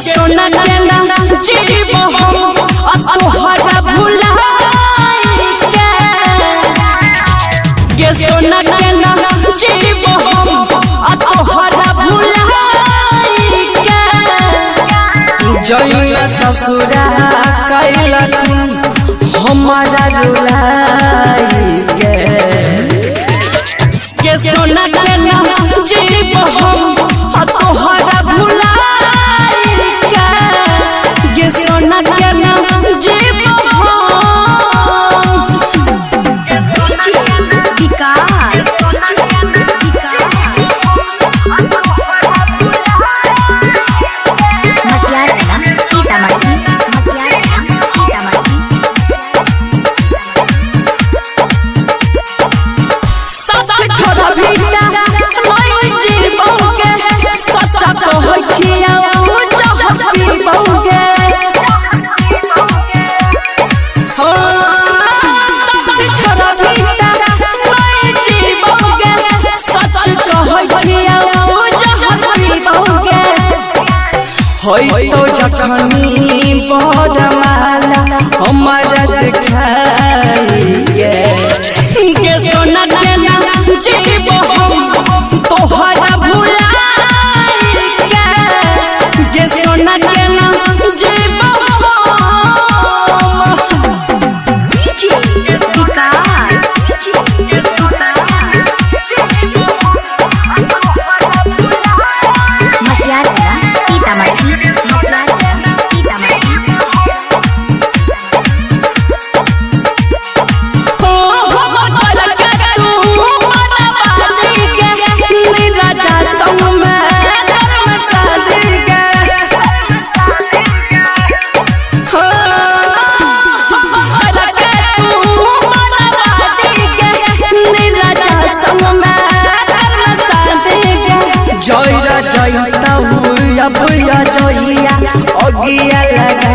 सोना के ना जीवो हम तोहरा भुलाई के सोना के ना जीवो हम तोहरा भुलाई के जइना ससुरा कैलक हमारा रुलाई के सोना के ना जीवो हम तोहरा भुलाई सोना के नाम जीवो तो जखनी बड़ माला हमारा दिखाई के सोना के ना जीवो हम तोहरा भुलाई के सोना के ना जीवो जइता हुआ बुया जइया अगिया लगा